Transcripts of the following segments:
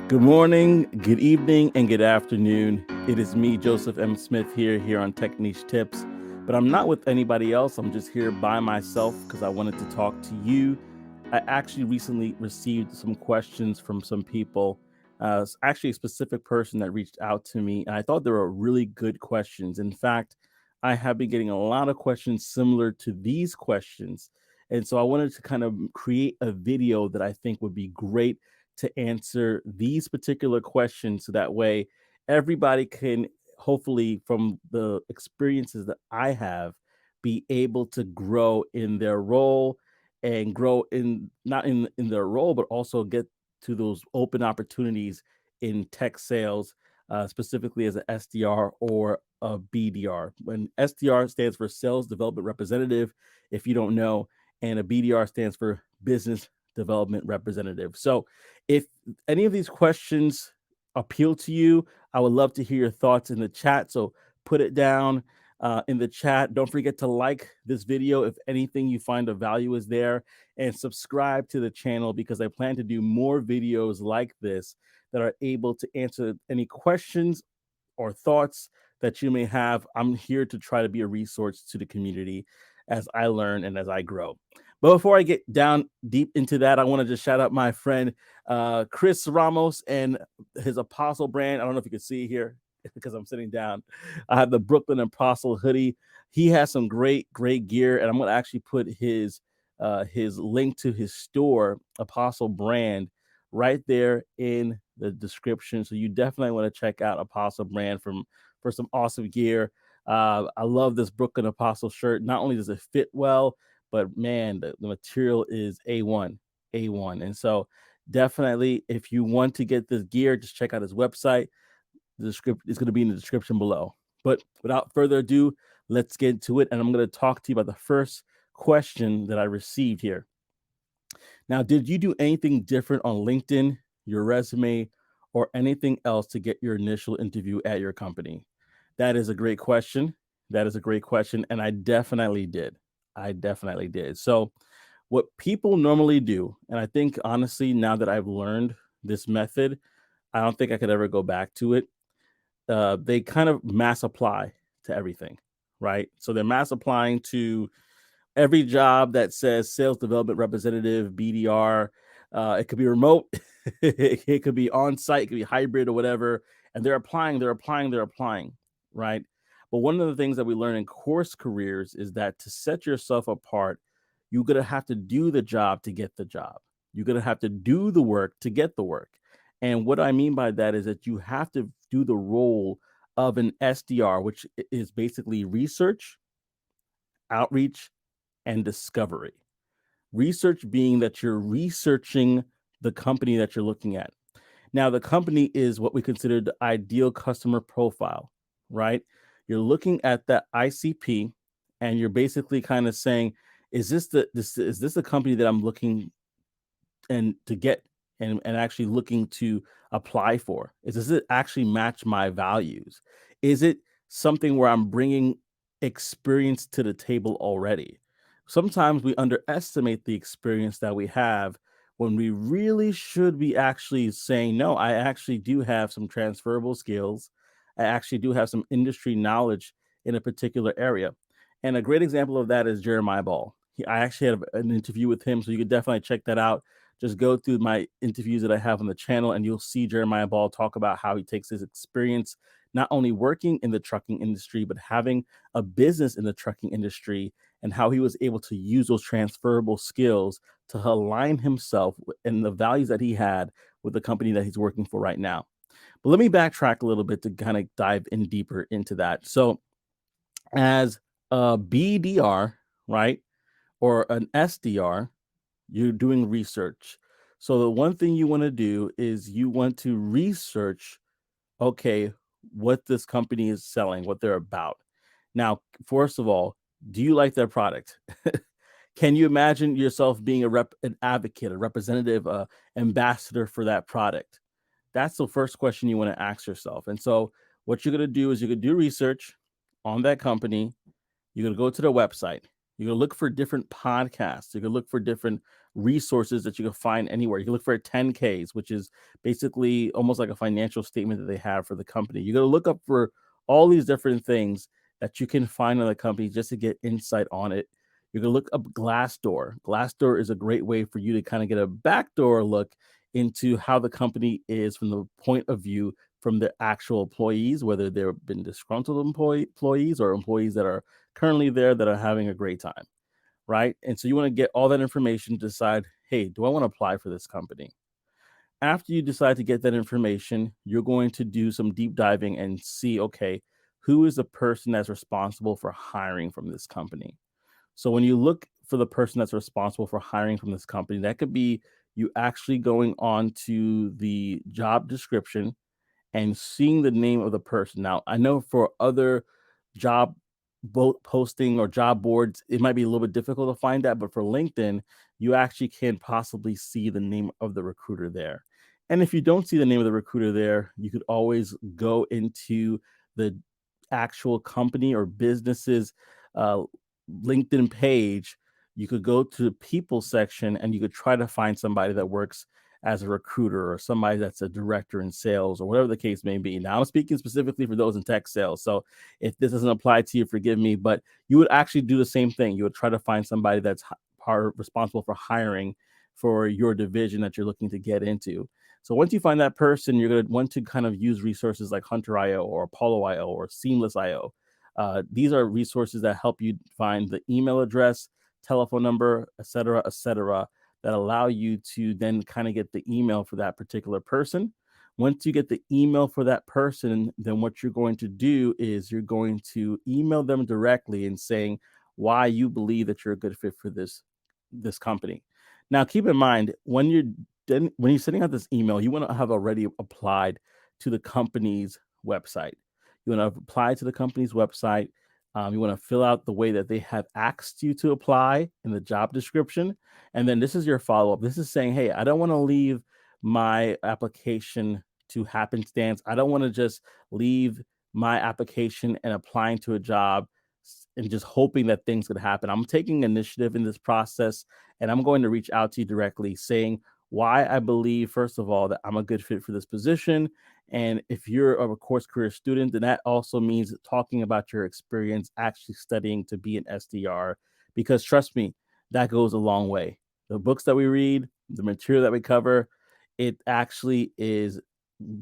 Good morning, good evening, and good afternoon. It is me, Joseph M. Smith, here on Tech Niche Tips. But I'm not with anybody else. I'm just here by myself because I wanted to talk to you. I actually recently received some questions from some people. It's actually a specific person that reached out to me, and I thought they were really good questions. In fact, I have been getting a lot of questions similar to these questions. And so I wanted to kind of create a video that I think would be great to answer these particular questions so that way everybody can hopefully from the experiences that I have be able to grow in their role and grow in not in their role but also get to those open opportunities in tech sales, specifically as an SDR or a BDR. When SDR stands for sales development representative, if you don't know, and a BDR stands for business development representative. So if any of these questions appeal to you, I would love to hear your thoughts in the chat. So put it down in the chat. Don't forget to like this video if anything you find of value is there, and subscribe to the channel because I plan to do more videos like this that are able to answer any questions or thoughts that you may have. I'm here to try to be a resource to the community as I learn and as I grow. But before I get down deep into that, I want to just shout out my friend Chris Ramos and his Apostle brand. I don't know if you can see here because I'm sitting down. I have the Brooklyn Apostle hoodie. He has some great gear, and I'm going to actually put his link to his store, Apostle brand, right there in the description. So you definitely want to check out Apostle brand for some awesome gear. I love this Brooklyn Apostle shirt. Not only does it fit well, but man, the material is A1, A1. And so definitely, if you want to get this gear, just check out his website. The script is going to be in the description below. But without further ado, let's get into it. And I'm going to talk to you about the first question that I received here. Now, did you do anything different on LinkedIn, your resume, or anything else to get your initial interview at your company? That is a great question. That is a great question. And I definitely did. I definitely did. So, what people normally do, and I think honestly, now that I've learned this method, I don't think I could ever go back to it. They kind of mass apply to everything, right? So they're mass applying to every job that says sales development representative, BDR. It could be remote, it could be on site, it could be hybrid or whatever. And they're applying, right? But one of the things that we learn in course careers is that to set yourself apart, you're going to have to do the job to get the job. You're going to have to do the work to get the work. And what I mean by that is that you have to do the role of an SDR, which is basically research, outreach, and discovery. Research being that you're researching the company that you're looking at. Now, the company is what we consider the ideal customer profile, right? You're looking at that ICP and you're basically kind of saying, is this the company that I'm looking and to get and actually looking to apply for? Does it actually match my values? Is it something where I'm bringing experience to the table already? Sometimes we underestimate the experience that we have when we really should be actually saying, no, I actually do have some transferable skills. I actually do have some industry knowledge in a particular area. And a great example of that is Jeremiah Ball. I actually had an interview with him, so you could definitely check that out. Just go through my interviews that I have on the channel, and you'll see Jeremiah Ball talk about how he takes his experience not only working in the trucking industry, but having a business in the trucking industry, and how he was able to use those transferable skills to align himself and the values that he had with the company that he's working for right now. But let me backtrack a little bit to kind of dive in deeper into that. So, as a BDR, right, or an SDR, you're doing research. So the one thing you want to do is you want to research, okay, what this company is selling, what they're about. Now, first of all, do you like their product? Can you imagine yourself being an advocate, a representative, ambassador for that product? That's the first question you want to ask yourself. And so what you're going to do is you're going to do research on that company. You're going to go to their website. You're going to look for different podcasts. You're going to look for different resources that you can find anywhere. You can look for 10Ks, which is basically almost like a financial statement that they have for the company. You're going to look up for all these different things that you can find on the company just to get insight on it. You're going to look up Glassdoor. Glassdoor is a great way for you to kind of get a backdoor look into how the company is from the point of view from the actual employees, whether they've been disgruntled employees or employees that are currently there that are having a great time, right? And so you want to get all that information to decide, hey, do I want to apply for this company? After you decide to get that information, you're going to do some deep diving and see, okay, who is the person that's responsible for hiring from this company? So when you look for the person that's responsible for hiring from this company, that could be you actually going on to the job description and seeing the name of the person. Now, I know for other job posting or job boards, it might be a little bit difficult to find that, but for LinkedIn, you actually can possibly see the name of the recruiter there. And if you don't see the name of the recruiter there, you could always go into the actual company or business's uh, LinkedIn page. You could go to the people section and you could try to find somebody that works as a recruiter or somebody that's a director in sales or whatever the case may be. Now, I'm speaking specifically for those in tech sales. So if this doesn't apply to you, forgive me, but you would actually do the same thing. You would try to find somebody that's responsible for hiring for your division that you're looking to get into. So once you find that person, you're going to want to kind of use resources like Hunter.io or Apollo.io or Seamless.io. These are resources that help you find the email address, telephone number, et cetera, that allow you to then kind of get the email for that particular person. Once you get the email for that person, then what you're going to do is you're going to email them directly and saying why you believe that you're a good fit for this company. Now, keep in mind when you're sending out this email, you want to have already applied to the company's website. You want to apply to the company's website. You want to fill out the way that they have asked you to apply in the job description. And then this is your follow up. This is saying, hey, I don't want to leave my application to happenstance. I don't want to just leave my application and applying to a job and just hoping that things could happen. I'm taking initiative in this process and I'm going to reach out to you directly saying why I believe, first of all, that I'm a good fit for this position. And if you're a course career student, then that also means talking about your experience actually studying to be an SDR. Because trust me, that goes a long way. The books that we read, the material that we cover, it actually is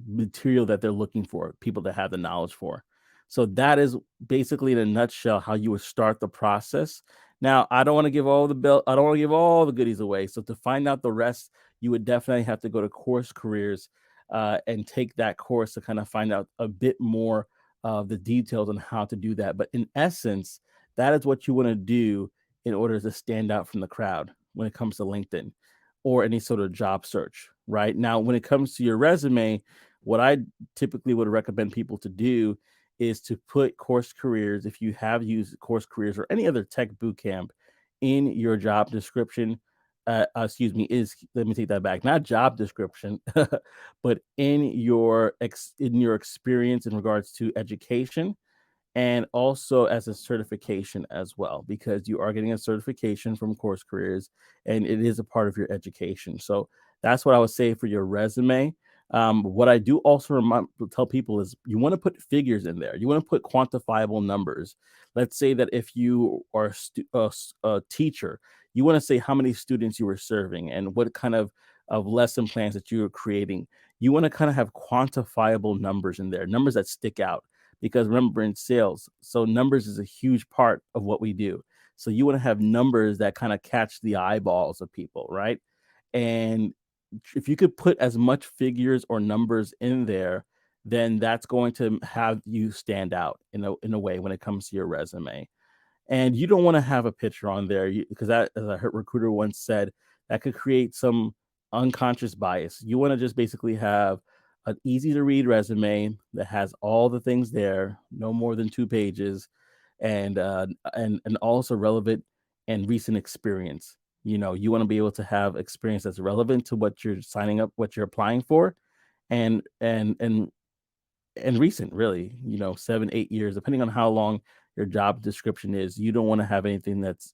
material that they're looking for, people that have the knowledge for. So that is basically in a nutshell how you would start the process. Now, I don't want to give all the bill, I don't want to give all the goodies away. So to find out the rest, you would definitely have to go to Course Careers and take that course to kind of find out a bit more of the details on how to do that. But in essence, that is what you want to do in order to stand out from the crowd when it comes to LinkedIn or any sort of job search, right? Now, when it comes to your resume, what I typically would recommend people to do is to put Course Careers, if you have used Course Careers or any other tech boot camp, in your job description. Excuse me, is let me take that back. Not job description, but in your experience in regards to education and also as a certification as well, because you are getting a certification from Course Careers and it is a part of your education. So that's what I would say for your resume. What I do also tell people is you want to put figures in there. You want to put quantifiable numbers. Let's say that if you are a teacher, you want to say how many students you were serving and what kind of lesson plans that you were creating. You want to kind of have quantifiable numbers in there, numbers that stick out because remember in sales, so numbers is a huge part of what we do. So you want to have numbers that kind of catch the eyeballs of people, right? And if you could put as much figures or numbers in there, then that's going to have you stand out in a way when it comes to your resume. And you don't want to have a picture on there because that, as I heard recruiter once said, that could create some unconscious bias. You want to just basically have an easy to read resume that has all the things there, no more than 2 pages, and also relevant and recent experience. You want to be able to have experience that's relevant to what you're signing up, what you're applying for, and and and and recent, really, 7, 8 years, depending on how long your job description is. You don't want to have anything that's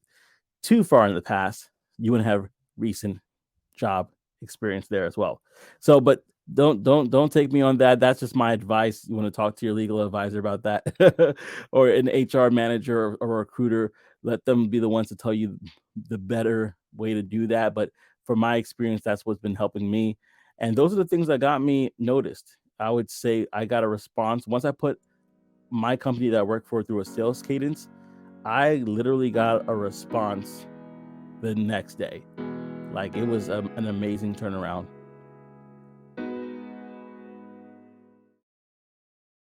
too far in the past. You want to have recent job experience there as well. So, but don't take me on that. That's just my advice. You want to talk to your legal advisor about that, or an HR manager or a recruiter. Let them be the ones to tell you the better way to do that. But from my experience, that's what's been helping me. And those are the things that got me noticed. I would say I got a response once I put my company that I work for through a sales cadence. I literally got a response the next day. Like it was an amazing turnaround.